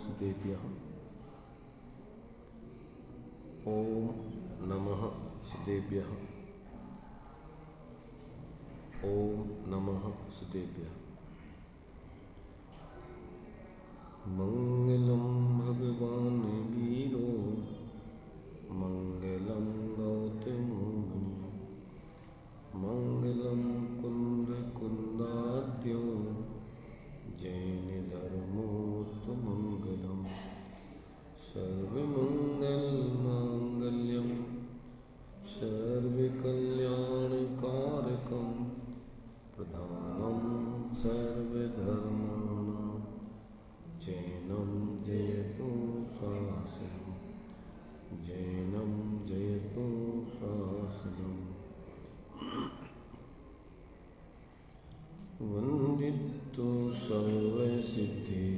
सिद्धेभ्यः। ओम नमः सिद्धेभ्यः। ओम नमः सिद्धेभ्यः। मंगलम भगवान वीरो मंगलम गौतमो मुनि मंगलम कुंद कुंदाद्यो जैन धर्मोस्तु मंगलम सर्वमंगल मांगल्यम सर्वकल्याणकारकम प्रधानम सर्वधर्माणां जैनं जयतु शासनम् जैनं जयतु शासनम्। वंदितो सर्वसिद्धि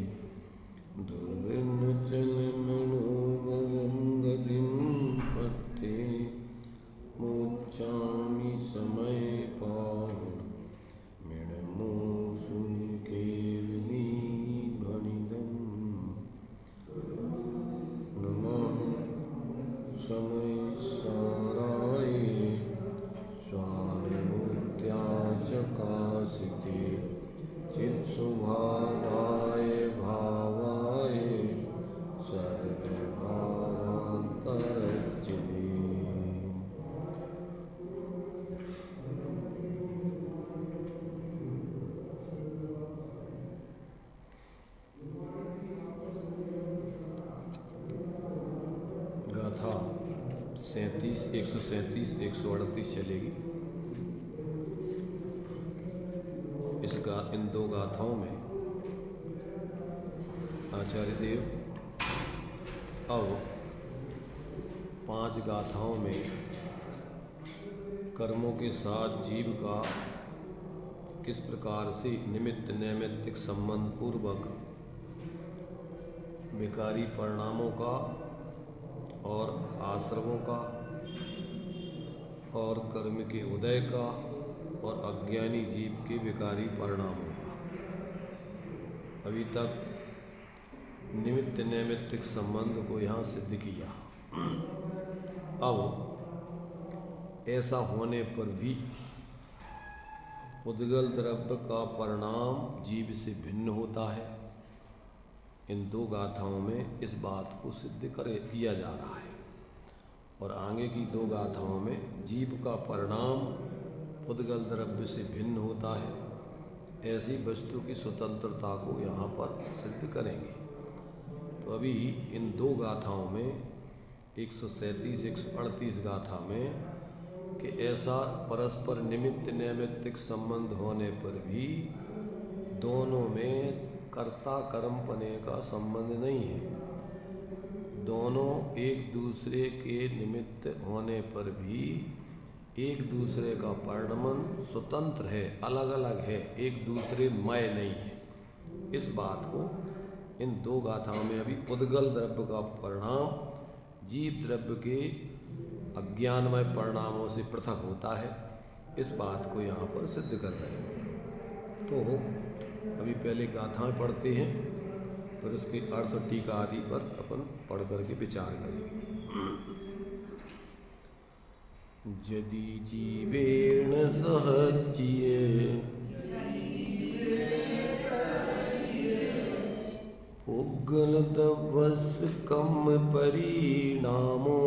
दुर्विघ्नचलमनोभवं गतिं पत्ते मोक्षामि समये पावनं मृण्मोषु केवलीभणिदम्। नमः समय साराय स्वानुभूत्याचकाशिते चित्स्वभावाय भावाय सर्वभावान्तरज्जिते। गाथा 137, 138 चलेगी। इन दो गाथाओं में आचार्य देव अब 5 गाथाओं में कर्मों के साथ जीव का किस प्रकार से निमित्त नैमित्तिक संबंध पूर्वक विकारी परिणामों का और आश्रमों का और कर्म के उदय का और अज्ञानी जीव के विकारी परिणामों का। अभी तक निमित्त नैमित्तिक संबंध को यहाँ सिद्ध किया। अब ऐसा होने पर भी उद्गल द्रव्य का परिणाम जीव से भिन्न होता है। इन दो गाथाओं में इस बात को सिद्ध कर दिया जा रहा है और आगे की 2 गाथाओं में जीव का परिणाम उद्गल द्रव्य से भिन्न होता है। ऐसी वस्तु की स्वतंत्रता को यहाँ पर सिद्ध करेंगे। तो अभी इन 2 गाथाओं में 137, 138 गाथा में कि ऐसा परस्पर निमित्त नैमित्तिक संबंध होने पर भी दोनों में कर्ता कर्मपने का संबंध नहीं है। दोनों एक दूसरे के निमित्त होने पर भी एक दूसरे का परिणमन स्वतंत्र है, अलग अलग है, एक दूसरे मय नहीं है। इस बात को इन 2 गाथाओं में अभी उद्गल द्रव्य का परिणाम जीव द्रव्य के अज्ञानमय परिणामों से पृथक होता है, इस बात को यहाँ पर सिद्ध कर रहे हैं। तो अभी पहले गाथाएं पढ़ते हैं, फिर उसके अर्थ टीका आदि पर अपन पढ़ करके विचार करेंगे। यदि जीवेण सह जिये उग्गल तपस् कम परिणामो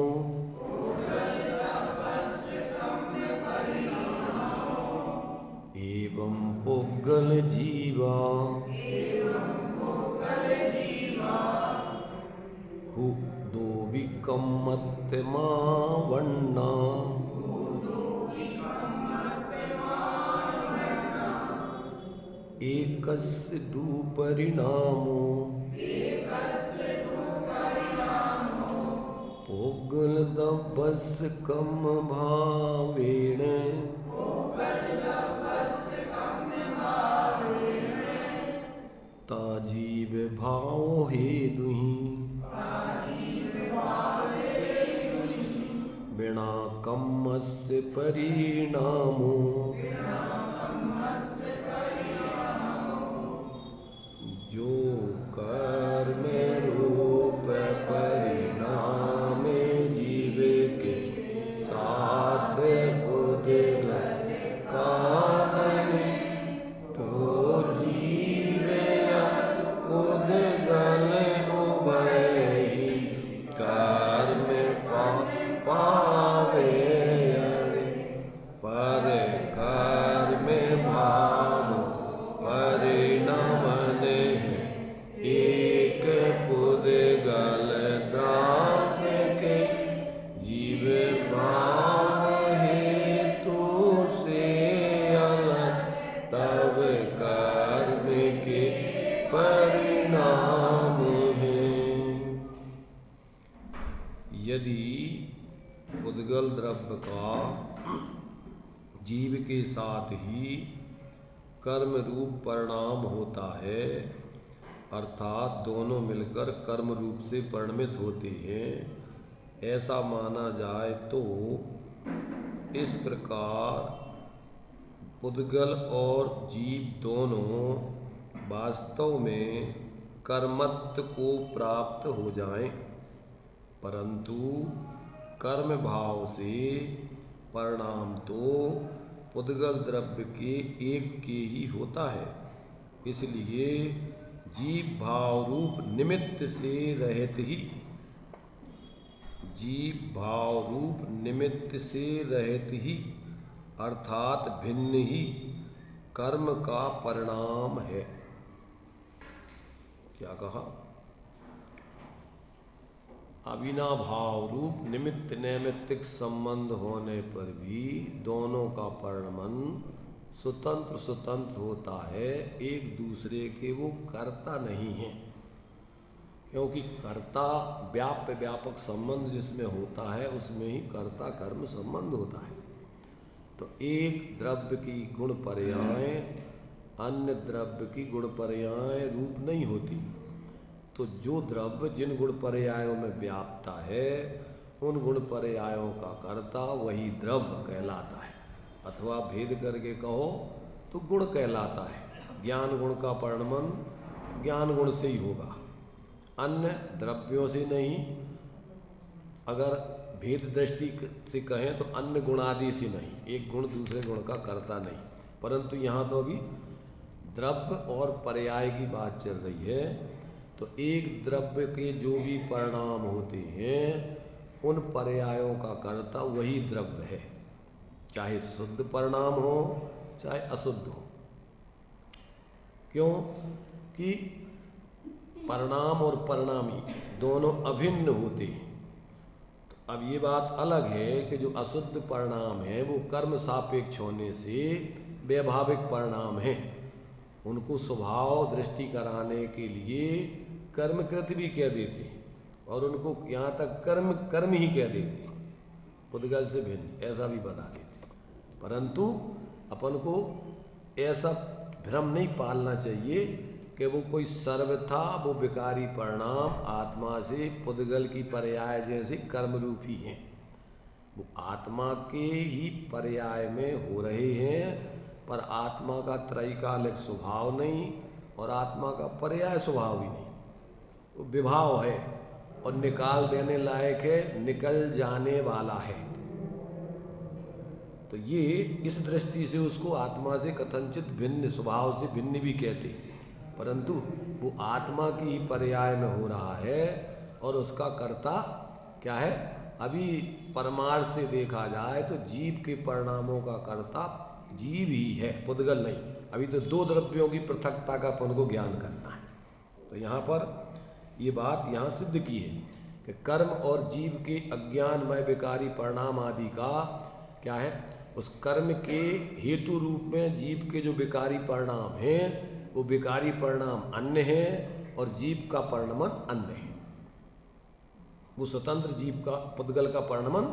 एवं पुग्गल जीवा हु दो विकम्मत्मा वन्ना एकस्य दुपरिणामो पुग्गलतपस् कम भावेन ताजीव भाव हेतुहि बिना कम्मस्य परिणामो जो कर्म पुद्गल उभय ही कर्म पावे पर कर्म भाव परिणमन एक पुद्गल द्रव्य के जीव भाव हेतु से अलग तब कर्म के परिणाम हैं। यदि पुद्गल द्रव्य का जीव के साथ ही कर्म रूप परिणाम होता है, अर्थात दोनों मिलकर कर्म रूप से परिणमित होते हैं, ऐसा माना जाए तो इस प्रकार पुद्गल और जीव दोनों वास्तव में कर्मत्व को प्राप्त हो जाएं, परंतु कर्म भाव से परिणाम तो पुद्गल द्रव्य के एक के ही होता है। इसलिए जीव भाव रूप निमित्त से रहित ही अर्थात भिन्न ही कर्म का परिणाम है। क्या कहा? अविनाभाव रूप निमित्त नैमित्तिक संबंध होने पर भी दोनों का परिणमन स्वतंत्र स्वतंत्र होता है, एक दूसरे के वो कर्ता नहीं है, क्योंकि कर्ता व्याप्य व्यापक संबंध जिसमें होता है उसमें ही कर्ता कर्म संबंध होता है। तो एक द्रव्य की गुण पर्याय अन्य द्रव्य की गुण पर्याय रूप नहीं होती। तो जो द्रव्य जिन गुण पर्यायों में व्याप्ता है उन गुण पर्यायों का कर्ता वही द्रव्य कहलाता है, अथवा भेद करके कहो तो गुण कहलाता है। ज्ञान गुण का परिणमन ज्ञान गुण से ही होगा, अन्य द्रव्यों से नहीं। अगर भेद दृष्टि से कहें तो अन्य गुणादि से नहीं, एक गुण दूसरे गुण का कर्ता नहीं। परंतु यहाँ तो अभी द्रव्य और पर्याय की बात चल रही है। तो एक द्रव्य के जो भी परिणाम होते हैं उन पर्यायों का कर्ता वही द्रव्य है, चाहे शुद्ध परिणाम हो चाहे अशुद्ध हो। क्यों कि परिणाम और परिणामी दोनों अभिन्न होते हैं। तो अब ये बात अलग है कि जो अशुद्ध परिणाम है वो कर्म सापेक्ष होने से वैभाविक परिणाम है, उनको स्वभाव दृष्टि कराने के लिए कर्मकृत भी कह देते और उनको यहाँ तक कर्म ही कह देते, पुद्गल से भिन्न ऐसा भी बता देते। परंतु अपन को ऐसा भ्रम नहीं पालना चाहिए कि वो कोई सर्वथा वो विकारी परिणाम आत्मा से पुद्गल की पर्याय जैसे कर्म रूप ही हैं। वो आत्मा के ही पर्याय में हो रहे हैं, पर आत्मा का त्रैकालिक स्वभाव नहीं और आत्मा का पर्याय स्वभाव भी नहीं। वो विभाव है और निकाल देने लायक है, निकल जाने वाला है। तो ये इस दृष्टि से उसको आत्मा से कथनचित भिन्न, स्वभाव से भिन्न भी कहते, परंतु वो आत्मा की ही पर्याय में हो रहा है और उसका कर्ता क्या है? अभी परमार्थ से देखा जाए तो जीव के परिणामों का कर्ता जीव ही है, पुद्गल नहीं। अभी तो दो द्रव्यों की पृथकता का अपन को ज्ञान करना है। तो यहाँ पर ये बात यहाँ सिद्ध की है कि कर्म और जीव के अज्ञानमय विकारी परिणाम आदि का क्या है? उस कर्म के हेतु रूप में जीव के जो विकारी परिणाम हैं वो विकारी परिणाम अन्य हैं और जीव का परिणमन अन्य है। वो स्वतंत्र जीव का पुद्गल का परिणमन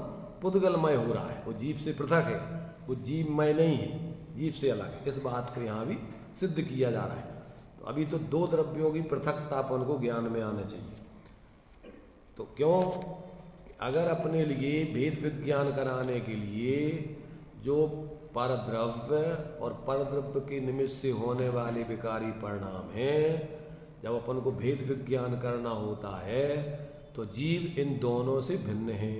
पुद्गलमय हो रहा है, वो जीव से पृथक है, वो जीवमय नहीं है, जीव से अलग है। इस बात को यहाँ भी सिद्ध किया जा रहा है। तो अभी तो दो द्रव्यों की पृथकता अपन को ज्ञान में आना चाहिए। तो क्यों? अगर अपने लिए भेद विज्ञान कराने के लिए जो परद्रव्य और परद्रव्य के निमित्त से होने वाले विकारी परिणाम हैं, जब अपन को भेद विज्ञान करना होता है तो जीव इन दोनों से भिन्न है।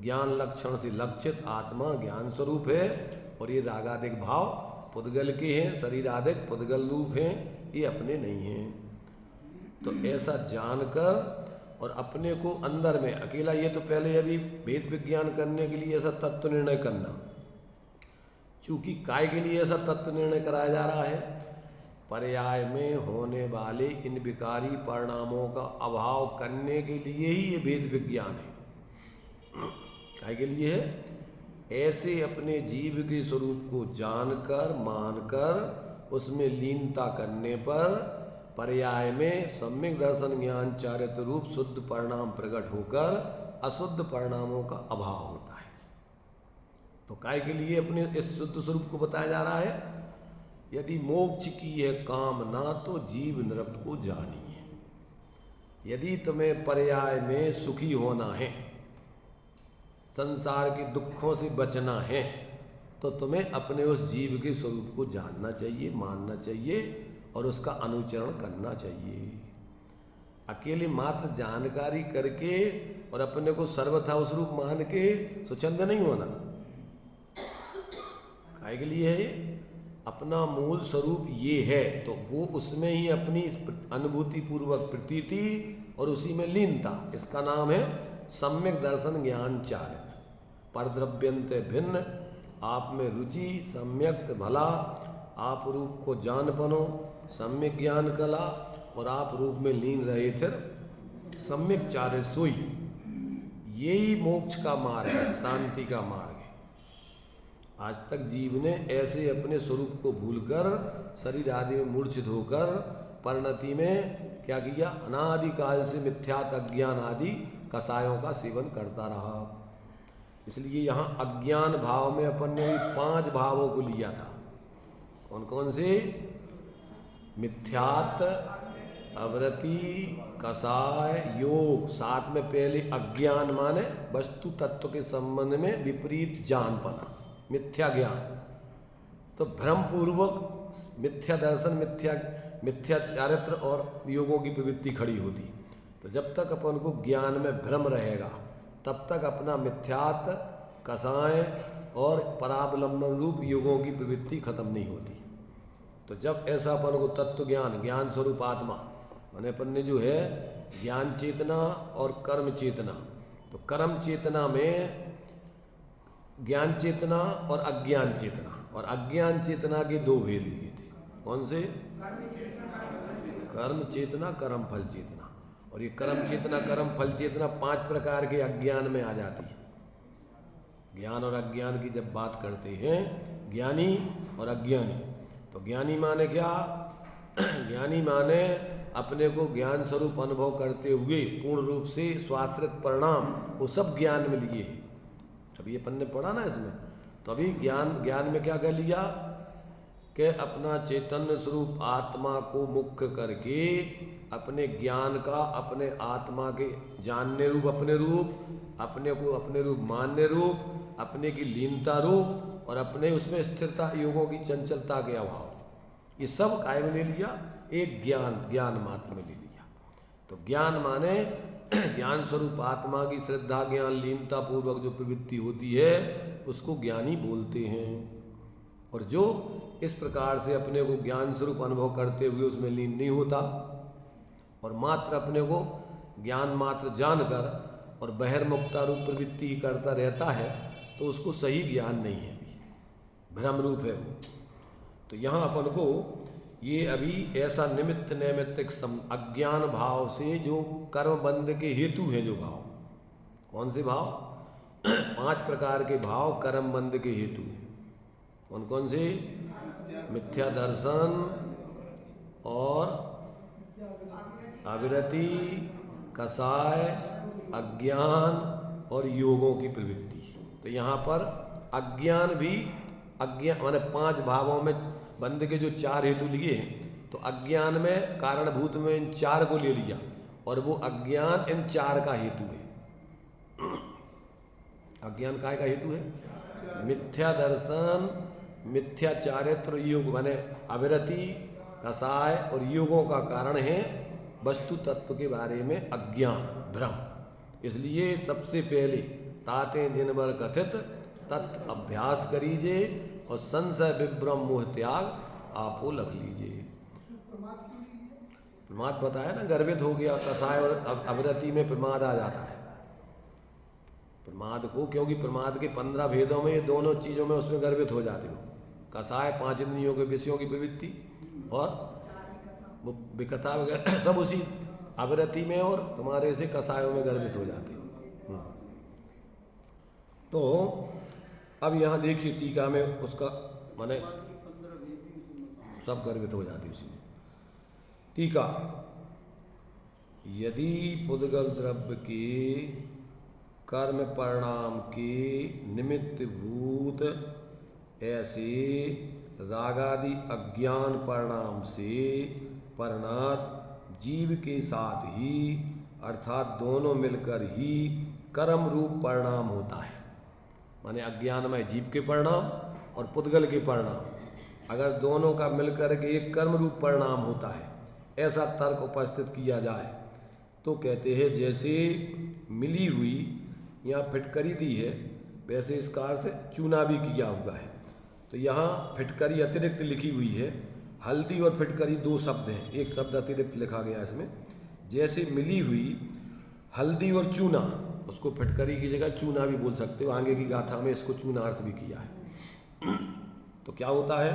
ज्ञान लक्षण से लक्षित आत्मा ज्ञान स्वरूप है और ये रागादिक भाव पुद्गल के हैं, शरीरादिक पुद्गल रूप हैं, ये अपने नहीं हैं। तो ऐसा जानकर और अपने को अंदर में अकेला, ये तो पहले अभी भेद विज्ञान करने के लिए ऐसा तत्व निर्णय करना, चूंकि काय के लिए ऐसा तत्व निर्णय कराया जा रहा है, पर्याय में होने वाले इन विकारी परिणामों का अभाव करने के लिए ही ये भेद विज्ञान है। काय के लिए है? ऐसे अपने जीव के स्वरूप को जानकर मानकर उसमें लीनता करने पर पर्याय में सम्यक दर्शन ज्ञान चारित्र रूप शुद्ध परिणाम प्रकट होकर अशुद्ध परिणामों का अभाव होता है। तो काय के लिए अपने इस शुद्ध स्वरूप को बताया जा रहा है? यदि मोक्ष की है कामना तो जीव नृप को जानिए। यदि तुम्हें पर्याय में सुखी होना है, संसार के दुखों से बचना है, तो तुम्हें अपने उस जीव के स्वरूप को जानना चाहिए, मानना चाहिए और उसका अनुचरण करना चाहिए। अकेले मात्र जानकारी करके और अपने को सर्वथा उस रूप मान के स्वच्छंद नहीं होना। काय के लिए है? अपना मूल स्वरूप ये है तो वो उसमें ही अपनी अनुभूति पूर्वक प्रतीति और उसी में लीनता, इसका नाम है सम्यक दर्शन ज्ञान चारित्र। परद्रव्यंत भिन्न, आप में रुचि, सम्यक भला, आप रूप को जान बनो, सम्यक ज्ञान कला, और आप रूप में लीन रहे थे सम्यक चारे सोई। यही मोक्ष का मार्ग है, शांति का मार्ग है। आज तक जीव ने ऐसे अपने स्वरूप को भूलकर शरीर आदि में मूर्छित होकर परिणति में क्या किया? अनादिकाल से मिथ्यात अज्ञान आदि कसायों का सेवन करता रहा। इसलिए यहाँ अज्ञान भाव में अपन ने 5 भावों को लिया था। कौन कौन से? मिथ्यात, अवृत्ति, कसाय, योग। साथ में पहले अज्ञान माने वस्तु तत्व के संबंध में विपरीत जानपना, मिथ्या ज्ञान। तो भ्रम पूर्वक मिथ्या दर्शन, मिथ्या चारित्र और योगों की प्रवृत्ति खड़ी होती। तो जब तक अपन को ज्ञान में भ्रम रहेगा तब तक अपना मिथ्यात, कसाय और परावलंबन रूप योगों की प्रवृत्ति खत्म नहीं होती। तो जब ऐसा अपन को तत्व ज्ञान, ज्ञान स्वरूप आत्मा मैंने अपन ने जो है ज्ञान चेतना और कर्म चेतना, तो कर्म चेतना में ज्ञान चेतना और अज्ञान चेतना, और अज्ञान चेतना के 2 भेद लिए थे। कौन से? कर्म चेतना, कर्म फल चेतना। और ये कर्म चेतना, कर्म फल चेतना 5 प्रकार के अज्ञान में आ जाती है। ज्ञान और अज्ञान की जब बात करते हैं, ज्ञानी और अज्ञानी, तो ज्ञानी माने क्या? ज्ञानी माने अपने को ज्ञान स्वरूप अनुभव करते हुए पूर्ण रूप से स्वाश्रित परिणाम वो सब ज्ञान में लिए। अभी अपन ने पढ़ा ना इसमें, तो अभी ज्ञान में क्या कह लिया कि अपना चैतन्य स्वरूप आत्मा को मुख्य करके अपने ज्ञान का, अपने आत्मा के जानने रूप अपने रूप, अपने को अपने रूप मानने रूप, अपने की लीनता रूप और अपने उसमें स्थिरता, योगों की चंचलता के अभाव, ये सब काय में ले लिया? एक ज्ञान मात्र में ले लिया। तो ज्ञान माने ज्ञान स्वरूप आत्मा की श्रद्धा, ज्ञान, लीनता पूर्वक जो प्रवृत्ति होती है उसको ज्ञानी बोलते हैं। और जो इस प्रकार से अपने को ज्ञान स्वरूप अनुभव करते हुए उसमें लीन नहीं होता और मात्र अपने को ज्ञान मात्र जानकर और बहिर्मुखता रूप प्रवृत्ति ही करता रहता है, तो उसको सही ज्ञान नहीं है, भ्रम रूप है वो। तो यहाँ अपन को ये अभी ऐसा निमित्त नैमित्तिक अज्ञान भाव से जो कर्म बंध के हेतु हैं, जो भाव, कौन से भाव? 5 प्रकार के भाव कर्म बंध के हेतु हैं। कौन कौन से? मिथ्या दर्शन और अविरति, कसाय, अज्ञान और योगों की प्रवृत्ति। तो यहाँ पर अज्ञान भी, अज्ञान माने 5 भावों में बंध के जो 4 हेतु लिए हैं, तो अज्ञान में कारणभूत में इन 4 को ले लिया और वो अज्ञान इन 4 का हेतु है। अज्ञान काय का हेतु है? मिथ्या दर्शन, मिथ्या चारित्र, योग माने अविरति, कसाय और योगों का कारण है वस्तु तत्व के बारे में अज्ञान, भ्रम। इसलिए सबसे पहले ताते जिनवर कथित तत्व अभ्यास करीजिए और संशय विभ्रम मोह त्याग आपो लख लीजिए। प्रमाद बताया ना, गर्भित हो गया, कसाय और अवरति में प्रमाद आ जाता है प्रमाद को, क्योंकि प्रमाद के 15 भेदों में ये दोनों चीज़ों में उसमें गर्भित हो जाते हो। कसाय 5 इंद्रियों के विषयों की प्रवृत्ति और वो विकता वगैरह सब उसी अवरति में और तुम्हारे से कसायों में गर्भित हो जाते हो। तो अब यहाँ देखिए टीका में उसका माने सब गर्भित हो जाती उसी में। टीका, यदि पुद्गल द्रव्य के कर्म परिणाम के निमित्त भूत ऐसे रागादि अज्ञान परिणाम से परिणत जीव के साथ ही अर्थात दोनों मिलकर ही कर्म रूप परिणाम होता है। माने अज्ञानमय जीव के परिणाम और पुद्गल के परिणाम, अगर दोनों का मिलकर के एक कर्म रूप परिणाम होता है, ऐसा तर्क उपस्थित किया जाए तो कहते हैं जैसे मिली हुई यहाँ फिटकरी दी है, वैसे इसका अर्थ चूना भी किया हुआ है। तो यहाँ फिटकरी अतिरिक्त लिखी हुई है, हल्दी और फिटकरी 2 शब्द हैं, एक शब्द अतिरिक्त लिखा गया इसमें। जैसे मिली हुई हल्दी और चूना, उसको फिटकरी की जगह चूना भी बोल सकते हो, आगे की गाथा में इसको चूना अर्थ भी किया है। तो क्या होता है,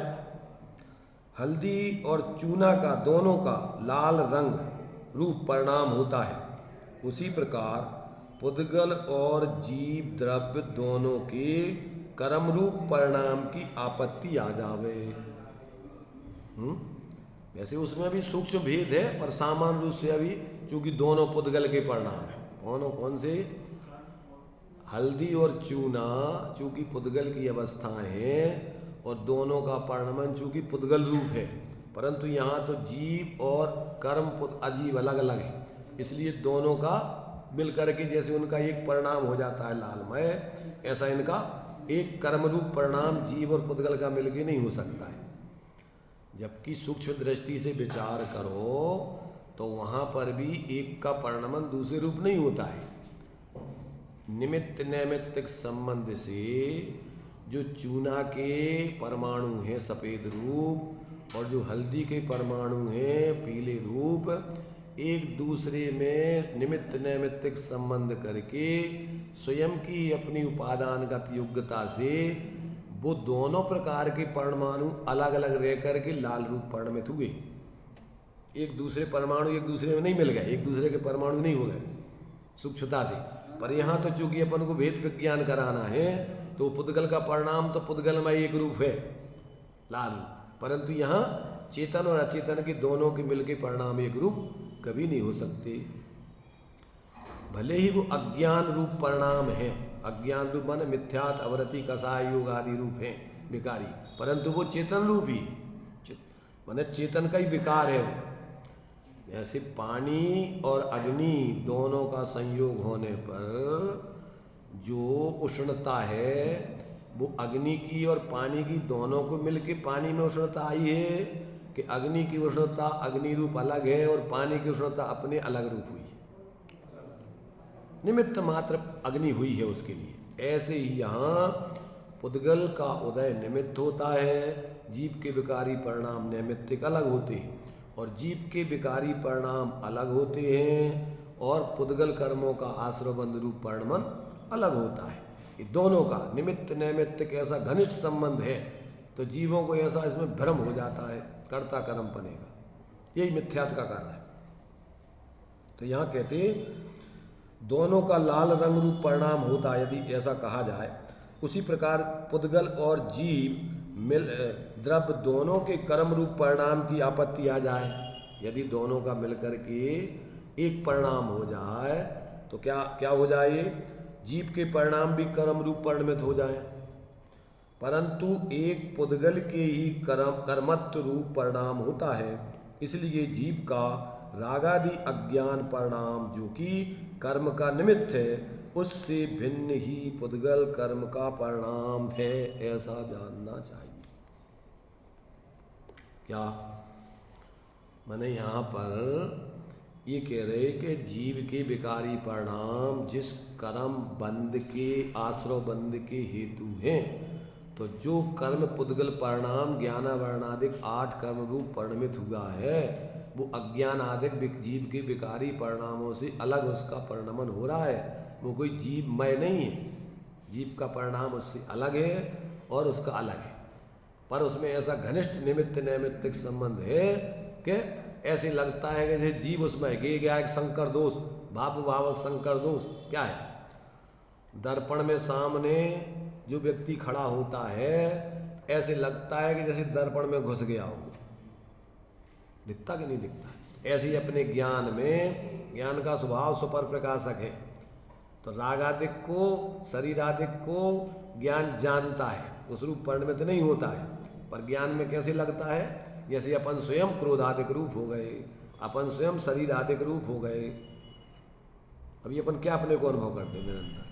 हल्दी और चूना का दोनों का लाल रंग रूप परिणाम होता है, उसी प्रकार पुद्गल और जीव द्रव्य दोनों के कर्म रूप परिणाम की आपत्ति आ जावे। वैसे उसमें भी सूक्ष्म भेद है, पर सामान्य रूप से अभी चूंकि दोनों पुद्गल के परिणाम है। कौन से, हल्दी और चूना चूंकि पुद्गल की अवस्थाएं हैं और दोनों का परिणाम चूंकि पुद्गल रूप है, परंतु यहाँ तो जीव और कर्म अजीब अलग अलग है, इसलिए दोनों का मिलकर के जैसे उनका एक परिणाम हो जाता है लालमय, ऐसा इनका एक कर्म रूप परिणाम जीव और पुद्गल का मिलके नहीं हो सकता है। जबकि सूक्ष्म दृष्टि से विचार करो तो वहाँ पर भी एक का परिणाम दूसरे रूप नहीं होता है। निमित्त नैमित्तिक संबंध से जो चूना के परमाणु हैं सफ़ेद रूप और जो हल्दी के परमाणु हैं पीले रूप, एक दूसरे में निमित्त नैमित्तिक संबंध करके स्वयं की अपनी उपादानगत योग्यता से वो दोनों प्रकार के परमाणु अलग अलग रह करके लाल रूप परिणमित हुए। एक दूसरे परमाणु एक दूसरे में नहीं मिल गए, एक दूसरे के परमाणु नहीं हो गए सूक्ष्मता से, पर यहाँ तो चूंकि अपन को भेद विज्ञान कराना है तो पुद्गल का परिणाम तो पुद्गल में एक रूप है लाल, परंतु यहाँ चेतन और अचेतन के दोनों के मिलके परिणाम एक रूप कभी नहीं हो सकते। भले ही वो अज्ञान रूप परिणाम है, अज्ञान रूप माने मिथ्यात अवरति कसाय योग आदि रूप हैं विकारी, परंतु वो चेतन रूप ही माने चेतन का ही विकार है वो। जैसे पानी और अग्नि दोनों का संयोग होने पर जो उष्णता है वो अग्नि की और पानी की दोनों को मिलके पानी में उष्णता आई है कि अग्नि की उष्णता अग्नि रूप अलग है और पानी की उष्णता अपने अलग रूप हुई, निमित्त मात्र अग्नि हुई है उसके लिए। ऐसे ही यहाँ पुद्गल का उदय निमित्त होता है, जीव के विकारी परिणाम नैमित्तिक अलग होते हैं और जीव के विकारी परिणाम अलग होते हैं और पुद्गल कर्मों का आश्रयबंध रूप परिणाम अलग होता है। ये दोनों का निमित्त नैमित्तिक ऐसा घनिष्ठ संबंध है तो जीवों को ऐसा इसमें भ्रम हो जाता है, कर्ता कर्म बनेगा, यही मिथ्यात्व का कारण है। तो यहाँ कहते दोनों का लाल रंग रूप परिणाम होता है यदि ऐसा कहा जाए, उसी प्रकार पुद्गल और जीव मिल द्रव्य दोनों के कर्म रूप परिणाम की आपत्ति आ जाए, यदि दोनों का मिलकर के एक परिणाम हो जाए तो क्या क्या हो जाए, जीव के परिणाम भी कर्म रूप परिणमित हो जाए, परंतु एक पुद्गल के ही कर्मत्व रूप परिणाम होता है, इसलिए जीव का रागादि अज्ञान परिणाम जो कि कर्म का निमित्त है उससे भिन्न ही पुद्गल कर्म का परिणाम है, ऐसा जानना चाहिए। क्या मैंने यहाँ पर ये कह रहे कि जीव के विकारी परिणाम जिस कर्म बंध के आश्रय बंध के हेतु हैं, तो जो कर्म पुद्गल परिणाम ज्ञानावरणादिक 8 कर्म रूप परिणमित हुआ है वो अज्ञान आदि जीव के विकारी परिणामों से अलग उसका परिणमन हो रहा है। वो कोई जीवमय नहीं है, जीव का परिणाम उससे अलग है और उसका अलग है, पर उसमें ऐसा घनिष्ठ निमित्त नैमित्तिक संबंध है कि ऐसे लगता है कि जैसे जीव उसमें गे गया एक संकर दोष, भाव भावक संकर दोष। क्या है? दर्पण में सामने जो व्यक्ति खड़ा होता है ऐसे लगता है कि जैसे दर्पण में घुस गया हो। दिखता कि नहीं दिखता? ऐसे ही अपने ज्ञान में, ज्ञान का स्वभाव सुपर प्रकाशक है, तो राग आदि को, शरीर आदि को ज्ञान जानता है, उस रूप परिणमित नहीं होता है, पर ज्ञान में कैसे लगता है? जैसे अपन स्वयं क्रोधादिक रूप हो गए, अपन स्वयं शरीर आदिक रूप हो गए। अभी अपन क्या अपने को अनुभव करते हैं निरंतर?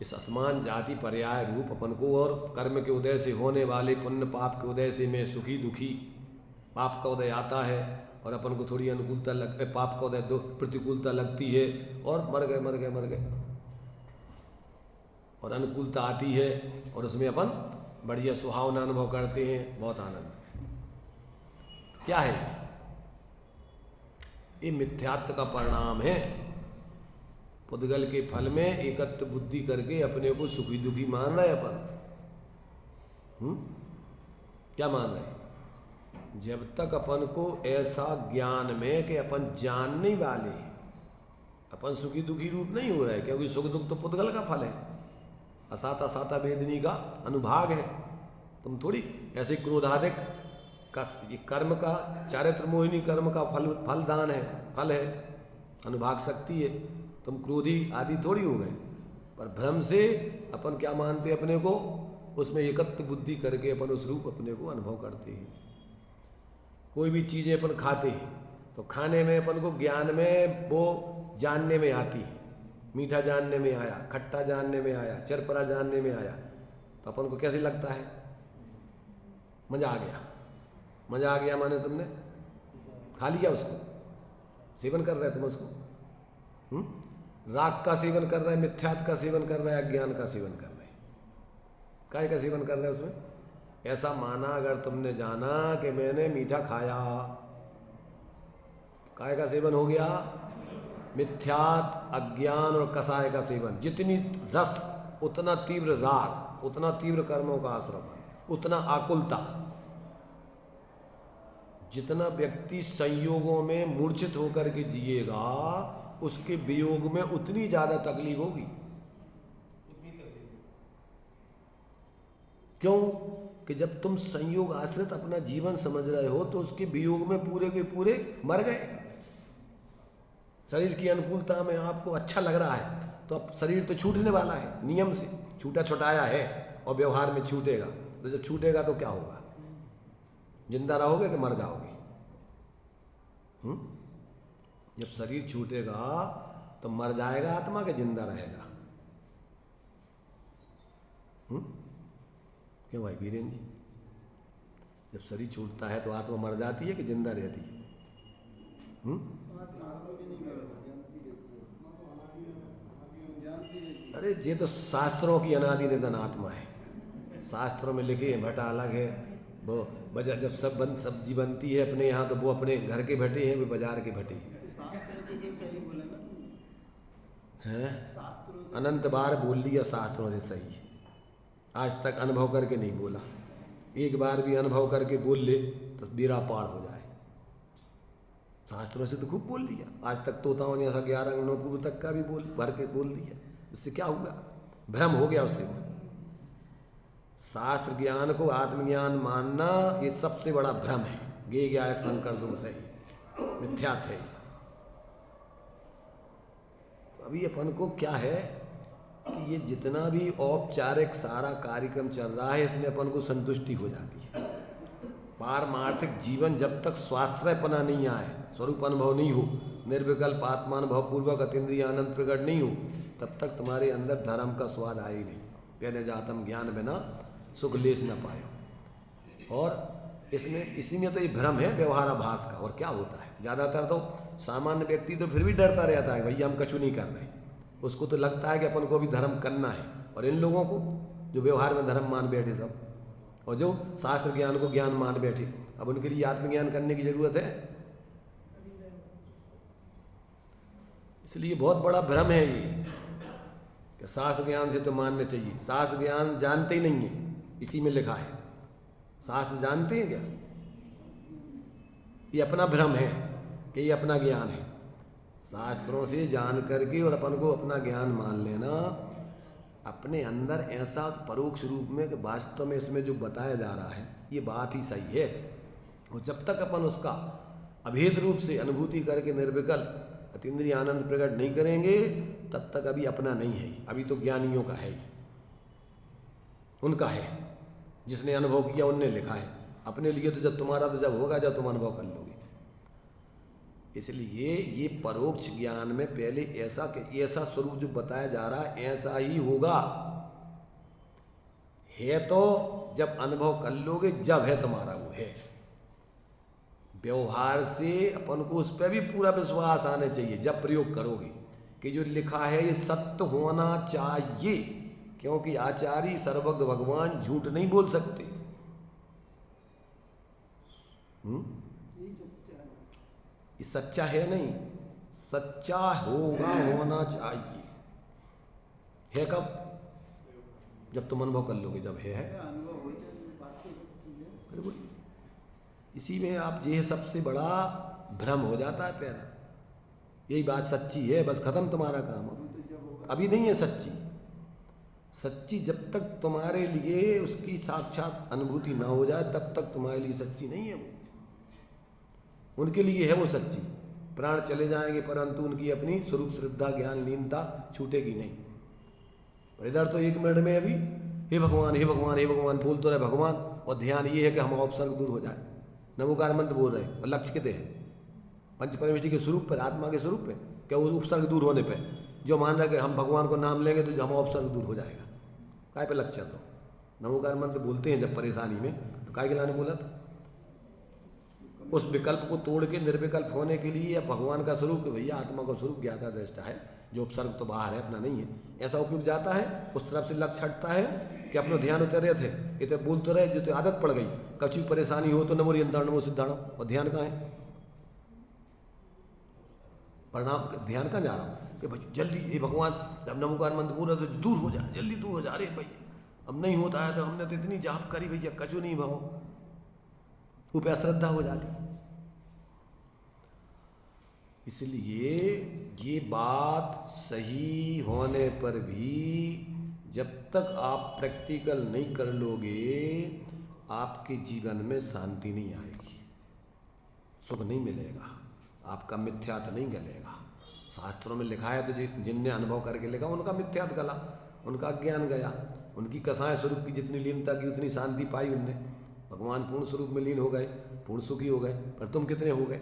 इस असमान जाति पर्याय रूप अपन को, और कर्म के उदय से होने वाले पुण्य पाप के उदय से मैं सुखी दुखी, पाप का उदय आता है और अपन को थोड़ी अनुकूलता लगती है, पाप का उदय प्रतिकूलता लगती है और मर गए मर गए मर गए, और अनुकूलता आती है और उसमें अपन बढ़िया सुहावना अनुभव करते हैं, बहुत आनंद। क्या है ये? मिथ्यात्व का परिणाम है। पुद्गल के फल में एकत्व बुद्धि करके अपने को सुखी दुखी मान रहे अपन। क्या मान रहे? जब तक अपन को ऐसा ज्ञान में कि अपन जानने वाले हैं, अपन सुखी दुखी रूप नहीं हो रहे, क्योंकि सुख दुख तो पुद्गल का फल है, असाता साता वेदनी का अनुभाग है। तुम थोड़ी ऐसे क्रोधादिक का, ये कर्म का, चारित्र मोहिनी कर्म का फलदान है, फल है, अनुभाग शक्ति है। तुम क्रोधी आदि थोड़ी हो गए, पर भ्रम से अपन क्या मानते अपने को, उसमें एकत्व बुद्धि करके अपन उस रूप अपने को अनुभव करते हैं। कोई भी चीज़ें अपन खाते हैं तो खाने में अपन को ज्ञान में वो जानने में आती है, मीठा जानने में आया, खट्टा जानने में आया, चरपरा जानने में आया, तो अपन को कैसे लगता है? मजा आ गया। मजा आ गया माने तुमने खा लिया उसको, सेवन कर रहे तुम उसको। राग का सेवन कर रहे हैं, मिथ्यात्व का सेवन कर रहे हैं, अज्ञान का सेवन कर रहे हैं। काय का सेवन कर रहे हैं उसमें? ऐसा माना अगर तुमने जाना कि मैंने मीठा खाया, काय का सेवन हो गया? मिथ्यात्व, अज्ञान और कसाय का सेवन। जितनी रस उतना तीव्र राग, उतना तीव्र कर्मों का आश्रवण, उतना आकुलता। जितना व्यक्ति संयोगों में मूर्छित होकर के जिएगा, उसके वियोग में उतनी ज्यादा तकलीफ होगी। क्यों? कि जब तुम संयोग आश्रित अपना जीवन समझ रहे हो तो उसके वियोग में पूरे के पूरे मर गए। शरीर की अनुकूलता में आपको अच्छा लग रहा है तो अब शरीर तो छूटने वाला है, नियम से छूटा छुटाया है और व्यवहार में छूटेगा। तो जब छूटेगा तो क्या होगा? जिंदा रहोगे कि मर जाओगे? जब शरीर छूटेगा तो मर जाएगा आत्मा के जिंदा रहेगा? क्यों भाई वीरेन जी? जब शरीर छूटता है तो आत्मा मर जाती है कि जिंदा रहती है? अरे ये तो शास्त्रों की अनादि निधन आत्मा है। शास्त्रों में लिखे हैं, भट्टा अलग है। वो बाजार जब सब्जी बनती है अपने यहाँ, तो वो अपने घर के भट्टे हैं, वो बाजार के भट्टे हैं। अनंत बार बोल लिया शास्त्रों से सही है, आज तक अनुभव करके नहीं बोला। एक बार भी अनुभव करके बोल ले तो बेड़ा पार हो जाए। शास्त्रों से तो खूब बोल लिया, आज तक तोताओं ने ऐसा 11 अंगनों पूर्व तक का भी भर के बोल दिया। उससे क्या हुआ? भ्रम हो गया उससे। शास्त्र ज्ञान को आत्मज्ञान मानना ये सबसे बड़ा भ्रम है। गे गया एक संकर दोष है, मिथ्यात्व है। अभी अपन को क्या है कि ये जितना भी औपचारिक सारा कार्यक्रम चल रहा है, इसमें अपन को संतुष्टि हो जाती है। पारमार्थिक जीवन जब तक स्वाश्रयपना नहीं आए, स्वरूप अनुभव नहीं हो, निर्विकल्प आत्मानुभव पूर्वक अतीन्द्रिय आनंद प्रकट नहीं हो, तब तक तुम्हारे अंदर धर्म का स्वाद आए ही नहीं। कहने जातम ज्ञान बिना सुख लेस न पायो। और इसमें इसी में तो ये भ्रम है व्यवहाराभास का। और क्या होता है, ज़्यादातर तो सामान्य व्यक्ति तो फिर भी डरता रहता है, भैया हम कछु नहीं कर रहे। उसको तो लगता है कि अपन को भी धर्म करना है। और इन लोगों को जो व्यवहार में धर्म मान बैठे सब, और जो शास्त्र ज्ञान को ज्ञान मान बैठे, अब उनके लिए आत्मज्ञान करने की जरूरत है? इसलिए बहुत बड़ा भ्रम है ये कि शास्त्र ज्ञान से तो मानने चाहिए। शास्त्र ज्ञान जानते ही नहीं है, इसी में लिखा है। शास्त्र जानते हैं क्या? ये अपना भ्रम है कि ये अपना ज्ञान है। शास्त्रों से जान करके और अपन को अपना ज्ञान मान लेना, अपने अंदर ऐसा परोक्ष रूप में कि वास्तव में इसमें जो बताया जा रहा है ये बात ही सही है। और जब तक अपन उसका अभेद रूप से अनुभूति करके निर्विकल्प अतीन्द्रिय आनंद प्रकट नहीं करेंगे, तब तक अभी अपना नहीं है। अभी तो ज्ञानियों का है, उनका है, जिसने अनुभव किया उनने लिखा है। अपने लिए तो जब तुम्हारा तो जब होगा जब तुम अनुभव कर लोगे। इसलिए ये परोक्ष ज्ञान में पहले ऐसा स्वरूप जो बताया जा रहा है ऐसा ही होगा। है तो जब अनुभव कर लोगे जब है तुम्हारा वो है। व्यवहार से अपन को उस पर भी पूरा विश्वास आना चाहिए जब प्रयोग करोगे कि जो लिखा है ये सत्य होना चाहिए, क्योंकि आचार्य सर्वज्ञ भगवान झूठ नहीं बोल सकते। ये सच्चा है नहीं, सच्चा होगा, होना चाहिए। है कब? जब तुम अनुभव कर लोगे, जब है। इसी में आप ये सबसे बड़ा भ्रम हो जाता है पैदा। यही बात सच्ची है, बस खत्म तुम्हारा काम। अभी नहीं है सच्ची। सच्ची जब तक तुम्हारे लिए उसकी साक्षात अनुभूति ना हो जाए तब तक तुम्हारे लिए सच्ची नहीं है वो। उनके लिए है वो सच्ची। प्राण चले जाएंगे परंतु उनकी अपनी स्वरूप श्रद्धा ज्ञान लीनता छूटेगी नहीं। और इधर तो 1 मिनट में अभी हे भगवान हे भगवान हे भगवान बोल तो रहे भगवान, और ध्यान ये है कि हम उपसर्ग दूर हो जाए। नमोकार मंत्र बोल रहे हैं और लक्ष्य कितने हैं? पंच परमेष्टि के स्वरूप पर, आत्मा के स्वरूप पे, क्या वो उपसर्ग दूर होने पे जो मान रहा कि हम भगवान को नाम लेंगे तो हम उपसर्ग दूर हो जाएगा। काय पे लक्ष्य चल रहा? नमोकार मंत्र बोलते हैं जब परेशानी में, तो काय के लाने बोला था? उस विकल्प को तोड़ के निर्विकल्प होने के लिए, या भगवान का स्वरूप कि भैया आत्मा का स्वरूप ज्ञाता दृष्टा है, जो उपसर्ग तो बाहर है अपना नहीं है, ऐसा उपयोग जाता है। उस तरफ से लक्ष्य हटता है कि अपना ध्यान उतरे थे, इतने बोल तो रहे, जो तो आदत पड़ गई, कछु परेशानी हो तो नमो रियंत्रण नमो सिद्धाणम, और ध्यान कहाँ है? परिणाम ध्यान कहाँ जा रहा हूँ कि भाई जल्दी ये भगवान जब नमोकार मंत्र बोल रहे तो दूर हो जाए, जल्दी दूर हो जा। अरे भाई अब नहीं होता है तो हमने तो इतनी जाप करी भैया, कछु नहीं भाव, वो पे अश्रद्धा हो जाती। इसलिए ये बात सही होने पर भी जब तक आप प्रैक्टिकल नहीं कर लोगे आपके जीवन में शांति नहीं आएगी, सुख नहीं मिलेगा, आपका मिथ्यात्व नहीं गलेगा। शास्त्रों में लिखा है तो जिनने अनुभव करके लिखा उनका मिथ्यात्व गला, उनका ज्ञान गया, उनकी कसाएं स्वरूप की जितनी लीनता की उतनी शांति पाई उनने। भगवान पूर्ण स्वरूप में लीन हो गए, पूर्ण सुखी हो गए। पर तुम कितने हो गए?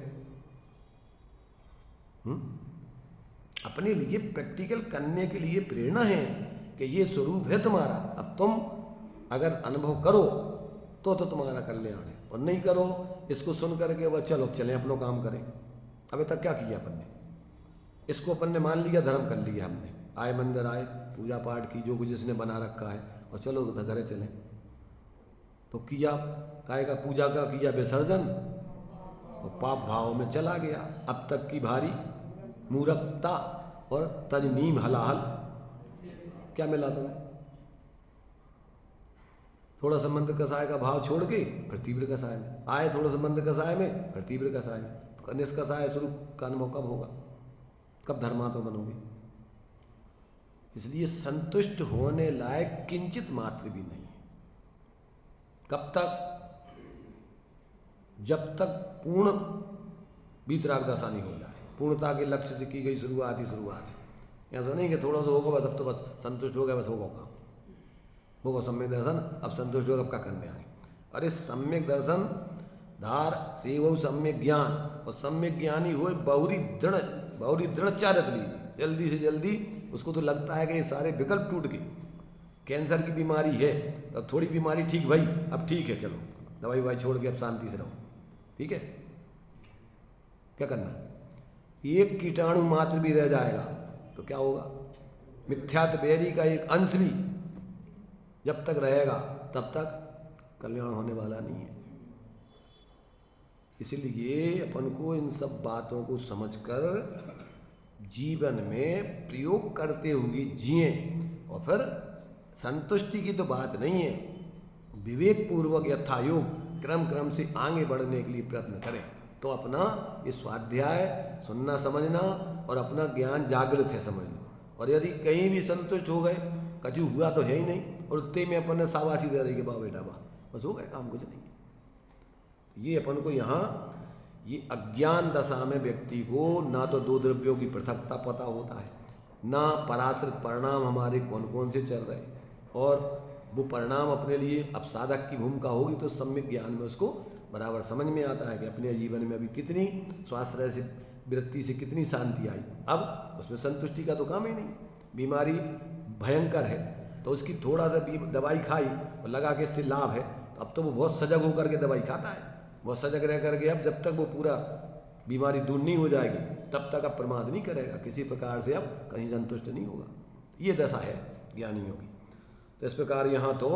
अपने लिए प्रैक्टिकल करने के लिए प्रेरणा है कि ये स्वरूप है तुम्हारा। अब तुम अगर अनुभव करो तो तुम्हारा कल्याण है, और नहीं करो इसको सुन करके वह चलो चलें अपनों काम करें। अभी तक क्या किया अपन ने? इसको अपन ने मान लिया, धर्म कर लिया हमने, आए मंदिर आए, पूजा पाठ की, जो कुछ जिसने बना रखा है, और चलो घरे चलें। तो किया काय का पूजा का किया विसर्जन, और पाप भाव में चला गया। अब तक की भारी मूर्खता और तजनीम हलाहल। क्या मिला तुम्हें? थोड़ा सा मंत्र कसाय का भाव छोड़ के फिर तीव्र कसाय में आए, थोड़ा सा मंत्र कसाय में फिर तीव्र कसाय में। तो निष्कसाय स्वरूप का अनुभव कब होगा? कब धर्मात्मा बनोगे? इसलिए संतुष्ट होने लायक किंचित मात्र भी नहीं। कब तक? जब तक पूर्ण वीतराग दशा नहीं हो जाए, पूर्णता के लक्ष्य से की गई शुरुआत ही शुरुआत है। ऐसा नहीं कि थोड़ा सा होगा बस, अब तो बस संतुष्ट हो गया, बस होगा काम, होगा सम्यक दर्शन, अब संतुष्ट होगा, अब क्या करने आए। अरे सम्यक दर्शन धार से वो सम्यक ज्ञान, और सम्यक ज्ञानी हो बहुरी दृढ़ चारत लीजिए जल्दी से जल्दी। उसको तो लगता है कि ये सारे विकल्प टूट गए, कैंसर की बीमारी है तो अब थोड़ी बीमारी ठीक भाई, अब ठीक है चलो दवाई ववाई छोड़ के अब शांति से रहो, ठीक है। क्या करना? एक कीटाणु मात्र भी रह जाएगा तो क्या होगा? मिथ्यात्व बैरी का एक अंश भी जब तक रहेगा तब तक कल्याण होने वाला नहीं है। इसलिए अपन को इन सब बातों को समझकर जीवन में प्रयोग करते हुए जिए। और फिर संतुष्टि की तो बात नहीं है, विवेक पूर्वक यथायोग क्रम क्रम से आगे बढ़ने के लिए प्रयत्न करें तो अपना ये स्वाध्याय सुनना समझना और अपना ज्ञान जागृत है समझना। और यदि कहीं भी संतुष्ट हो गए, कछु हुआ तो है ही नहीं, और उतने में अपन ने शाबाशी दे दी कि बा बेटा बा, बस हो गए, काम कुछ नहीं। ये अपन को यहाँ ये अज्ञान दशा में व्यक्ति को ना तो दो द्रव्यों की पृथकता पता होता है, ना पराश्रित परिणाम हमारे कौन कौन से चल रहे, और वो परिणाम अपने लिए अब साधक की भूमिका होगी तो सम्यक ज्ञान में उसको बराबर समझ में आता है कि अपने जीवन में अभी कितनी स्वास्थ्य से वृत्ति से कितनी शांति आई। अब उसमें संतुष्टि का तो काम ही नहीं, बीमारी भयंकर है तो उसकी थोड़ा सा दवाई खाई और लगा के इससे लाभ है, तो अब तो वो बहुत सजग होकर के दवाई खाता है, बहुत सजग रह करके अब जब तक वो पूरा बीमारी दूर नहीं हो जाएगी तब तक अब प्रमाद नहीं करेगा, किसी प्रकार से अब कहीं संतुष्ट नहीं होगा। ये दशा है ज्ञानियों की। तो इस प्रकार यहाँ तो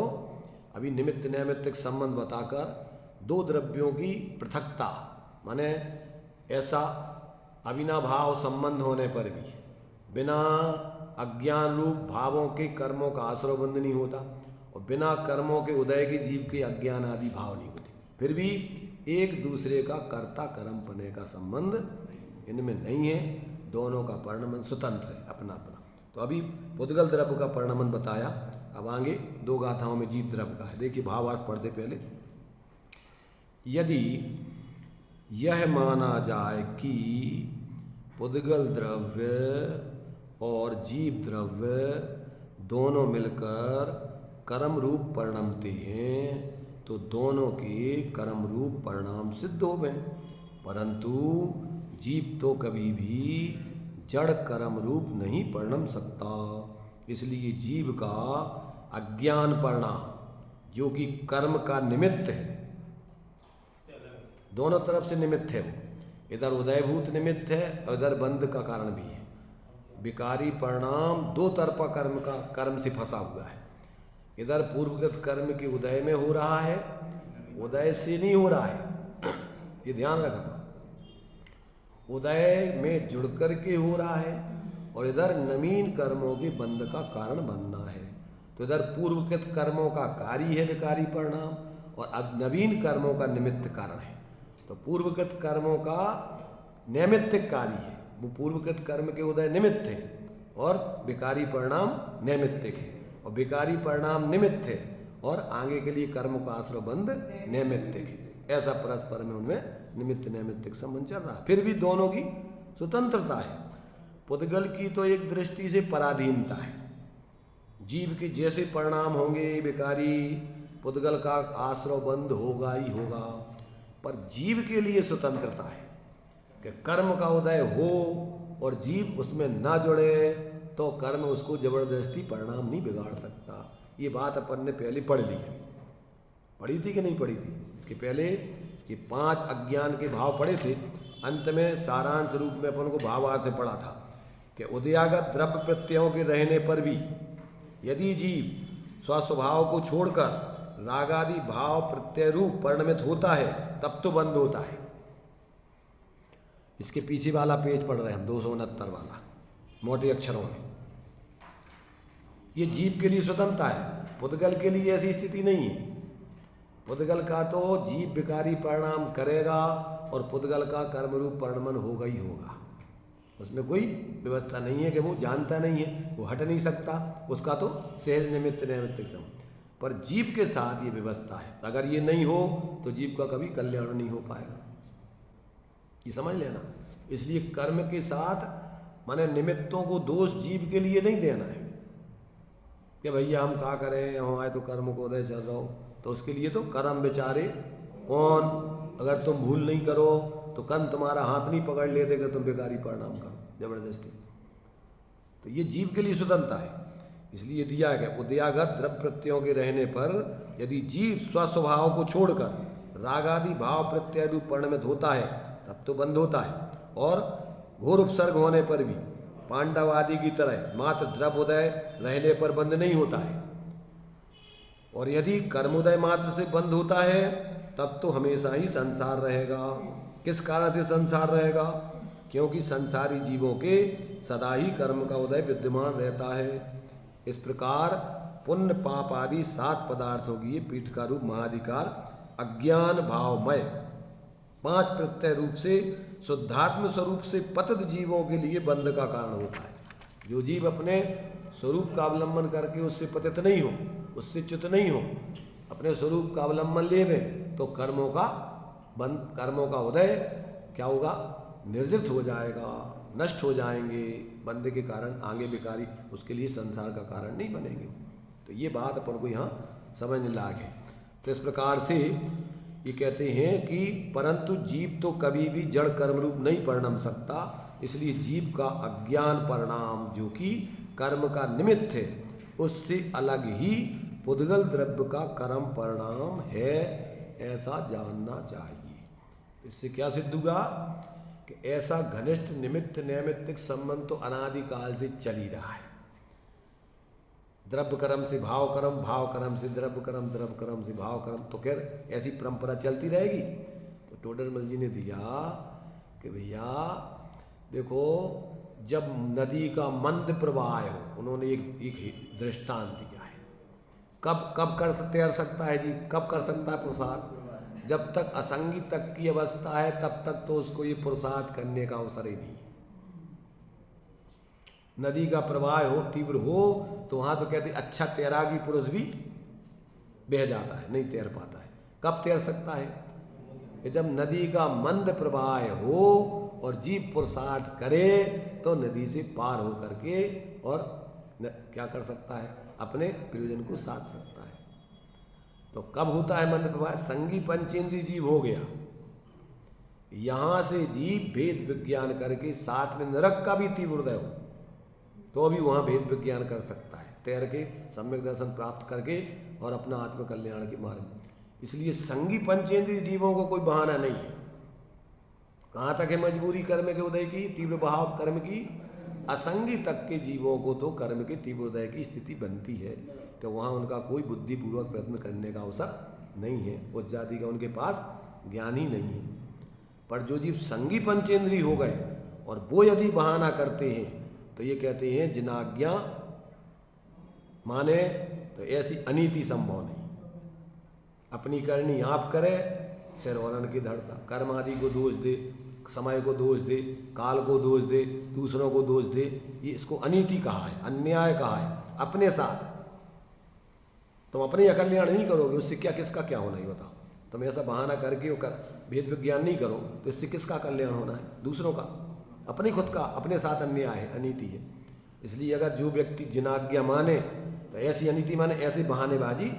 अभी निमित्त नैमित्तिक संबंध बताकर दो द्रव्यों की पृथकता, माने ऐसा अविनाभाव संबंध होने पर भी बिना अज्ञान रूप भावों के कर्मों का आश्रयबंध नहीं होता, और बिना कर्मों के उदय के जीव के अज्ञान आदि भाव नहीं होते, फिर भी एक दूसरे का कर्ता कर्म पने का संबंध इनमें नहीं है, दोनों का परिणमन स्वतंत्र है अपना अपना। तो अभी पुद्गल द्रव्य का परिणमन बताया, अब आगे दो गाथाओं में जीव द्रव्य का है। देखिए भावार्थ पढ़ते पहले, यदि यह माना जाए कि पुद्गल द्रव्य और जीव द्रव्य दोनों मिलकर कर्म रूप परिणमते हैं तो दोनों के कर्म रूप परिणाम सिद्ध हो गए, परंतु जीव तो कभी भी जड़ कर्म रूप नहीं परिणम सकता। इसलिए जीव का अज्ञान परिणाम जो कि कर्म का निमित्त है, दोनों तरफ से निमित्त है, वो इधर उदयभूत निमित्त है और इधर बंध का कारण भी है। विकारी परिणाम दो तरफा कर्म से फंसा हुआ है, इधर पूर्वगत कर्म के उदय में हो रहा है, उदय से नहीं हो रहा है, ये ध्यान रखना, उदय में जुड़ कर के हो रहा है, और इधर नवीन कर्मों के बंध का कारण बनना है। तो इधर पूर्वगत कर्मों का कार्य है विकारी परिणाम, और अब नवीन कर्मों का निमित्त कारण है। तो पूर्वगत कर्मों का नैमित्तिक कार्य है, वो पूर्वगत कर्म के उदय निमित्त है और विकारी परिणाम नैमित्तिक है, और विकारी परिणाम निमित्त है और आगे के लिए कर्म का आश्रय बंध नैमित्तिक है। ऐसा परस्पर में उनमें निमित्त नैमित्तिक संबंध चल रहा है, फिर भी दोनों की स्वतंत्रता है। पुद्गल की तो एक दृष्टि से पराधीनता है, जीव के जैसे परिणाम होंगे विकारी पुद्गल का आश्रय बंध होगा ही होगा, पर जीव के लिए स्वतंत्रता है कि कर्म का उदय हो और जीव उसमें ना जुड़े तो कर्म उसको जबरदस्ती परिणाम नहीं बिगाड़ सकता। ये बात अपन ने पहले पढ़ ली है, पढ़ी थी कि नहीं पढ़ी थी? इसके पहले ये 5 अज्ञान के भाव पढ़े थे, अंत में सारांश रूप में अपन को भावार्थ पढ़ा था कि उदयागत द्रव्य प्रत्ययों के रहने पर भी यदि जीव स्वस्वभाव को छोड़कर रागादि भाव प्रत्यय रूप परिणमित होता है तब तो बंद होता है। इसके पीछे वाला पेज पढ़ रहे हैं हम, 269 वाला, मोटे अक्षरों में। ये जीव के लिए स्वतंत्रता है, पुद्गल के लिए ऐसी स्थिति नहीं है। पुद्गल का तो जीव विकारी परिणाम करेगा और पुद्गल का कर्म रूप परिणमन होगा ही होगा, उसमें कोई व्यवस्था नहीं है कि वो जानता नहीं है, वो हट नहीं सकता, उसका तो सहज निमित्त नैमित्तिक संबंध। पर जीव के साथ ये व्यवस्था है, अगर ये नहीं हो तो जीव का कभी कल्याण नहीं हो पाएगा, ये समझ लेना। इसलिए कर्म के साथ माने निमित्तों को दोष जीव के लिए नहीं देना है कि भैया हम क्या करें, हमारे तो कर्म को उदय चल रहा हो, तो उसके लिए तो कर्म बेचारे कौन, अगर तुम भूल नहीं करो तो कर्म तुम्हारा हाथ नहीं पकड़ लेते कि तुम बेकारी परिणाम करो जबरदस्ती। तो ये जीव के लिए स्वतंत्रता है, इसलिए दिया गया उदयागत द्रव्य प्रत्ययों के रहने पर यदि जीव स्वस्वभाव को छोड़कर रागादि भाव प्रत्यय रूप परिणमित होता है तब तो बंद होता है, और घोर उपसर्ग होने पर भी पांडव आदि की तरह मात्र द्रव्य उदय रहने पर बंद नहीं होता है। और यदि कर्मोदय मात्र से बंद होता है तब तो हमेशा ही संसार रहेगा। किस कारण से संसार रहेगा? क्योंकि संसारी जीवों के सदा ही कर्म का उदय विद्यमान रहता है। इस प्रकार पुण्य पाप आदि 7 पदार्थों की ये पीठ का रूप महाधिकार अज्ञान भावमय 5 प्रत्यय रूप से शुद्धात्म स्वरूप से पतित जीवों के लिए बंध का कारण होता है। जो जीव अपने स्वरूप का अवलंबन करके उससे पतित नहीं हो, उससे च्युत नहीं हो, अपने स्वरूप का अवलंबन लेवे तो कर्मों का उदय क्या होगा? निर्जित हो जाएगा, नष्ट हो जाएंगे। बंधे के कारण आगे विकारी उसके लिए संसार का कारण नहीं बनेंगे। तो ये बात अपन को यहाँ समझने लायक है। तो इस प्रकार से ये कहते हैं कि परंतु जीव तो कभी भी जड़ कर्म रूप नहीं परिणम सकता, इसलिए जीव का अज्ञान परिणाम जो कि कर्म का निमित्त है उससे अलग ही पुद्गल द्रव्य का कर्म परिणाम है, ऐसा जानना चाहिए। इससे क्या सिद्ध हुआ कि ऐसा घनिष्ठ निमित्त नैमित्तिक संबंध तो अनादिकाल से चल ही रहा है। द्रव्य कर्म से भाव कर्म, भाव कर्म से द्रव्य कर्म, द्रव्य कर्म से भाव कर्म, तो खैर ऐसी परंपरा चलती रहेगी। तो टोडरमल जी ने दिया कि भैया देखो, जब नदी का मंद प्रवाह हो, उन्होंने एक दृष्टांत दिया है। कब कर तैर सकता है जी? कब कर सकता है पुरुषार्थ? जब तक असंगी तक की अवस्था है तब तक तो उसको ये पुरुषार्थ करने का अवसर ही नहीं। नदी का प्रवाह हो, तीव्र हो, तो वहां तो कहते अच्छा तैराकी पुरुष भी बह जाता है, नहीं तैर पाता है। कब तैर सकता है? कि जब नदी का मंद प्रवाह हो और जीव पुरुषार्थ करे तो नदी से पार हो करके और क्या कर सकता है? अपने प्रयोजन को साध सकता है। तो कब होता है मंद प्रवाह? संगी पंचेंद्रिय जीव हो गया, यहां से जीव भेद विज्ञान करके साथ में नरक का भी तीव्र उदय हो तो अभी वहां भेद विज्ञान कर सकता है, तैर के सम्यक दर्शन प्राप्त करके और अपना आत्मकल्याण के मार्ग में। इसलिए संगी पंचेंद्रिय जीवों को कोई बहाना नहीं है। कहाँ तक है मजबूरी कर्म के उदय की, तीव्र भाव कर्म की? असंगी तक के जीवों को तो कर्म के तीव्र उदय की स्थिति बनती है कि वहाँ उनका कोई बुद्धिपूर्वक प्रयत्न करने का अवसर नहीं है, उस जाति का उनके पास ज्ञान ही नहीं है। पर जो जीव संगी पंचेंद्रिय हो गए और वो यदि बहाना करते हैं तो ये कहते हैं जिनाज्ञा माने तो ऐसी अनीति संभव नहीं। अपनी करनी आप करे, सिर औरन की धड़ता, कर्म आदि को दोष दे, समय को दोष दे, काल को दोष दे, दूसरों को दोष दे, ये इसको अनीति कहा है, अन्याय कहा है। अपने साथ तुम अपने अकल्याण नहीं करोगे, उससे क्या किसका क्या होना है बताओ? तुम ऐसा बहाना करके भेद विज्ञान नहीं करो तो इससे किसका कल्याण होना है? दूसरों का, अपने खुद का, अपने साथ अन्याय है, अनीति है। इसलिए अगर जो व्यक्ति जिनाज्ञा माने तो ऐसी अनीति माने, ऐसी बहानेबाजी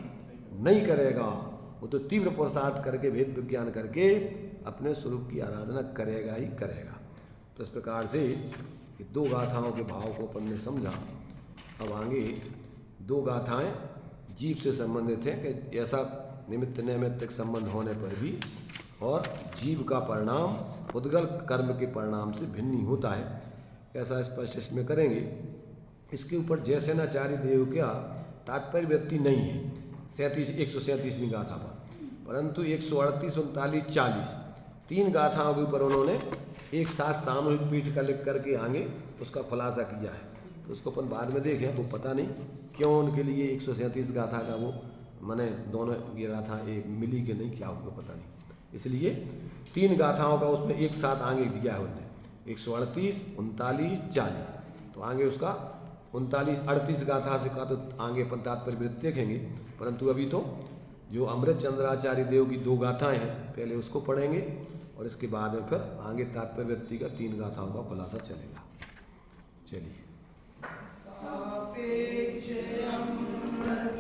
नहीं करेगा, वो तो तीव्र पुरुषार्थ करके भेद विज्ञान करके अपने स्वरूप की आराधना करेगा ही करेगा। तो इस प्रकार से 2 गाथाओं के भाव को अपन ने समझा। अब आगे 2 गाथाएं जीव से संबंधित हैं कि ऐसा निमित्त नैमित्तिक संबंध होने पर भी और जीव का परिणाम उद्गल कर्म के परिणाम से भिन्न ही होता है, ऐसा स्पष्ट इसमें करेंगे। इसके ऊपर जयसेनाचार्य देव का तात्पर्य व्यक्ति नहीं है 137वीं गाथा पर, परंतु 138, 39, 40 3 गाथाओं के ऊपर उन्होंने एक साथ सामूहिक पीठ का लिख करके आगे उसका खुलासा किया है। तो उसको अपन बाद में देखें, वो पता नहीं क्यों उनके लिए 137 गाथा का वो मैंने दोनों ये गाथा एक मिली कि नहीं, क्या उनको पता नहीं। इसलिए 3 गाथाओं का उसमें एक साथ आगे दिया है उनने, 138, 39, 40। तो आगे उसका 39, 38 गाथा से का तो आगे अपन तात्पर्य देखेंगे, परंतु अभी तो जो अमृत चंद्राचार्य देव की 2 गाथाएं हैं पहले उसको पढ़ेंगे और इसके बाद में फिर आगे तात्पर्य व्यक्ति का 3 गाथाओं का खुलासा चलेगा। चलिए। सापेक्षे अमृत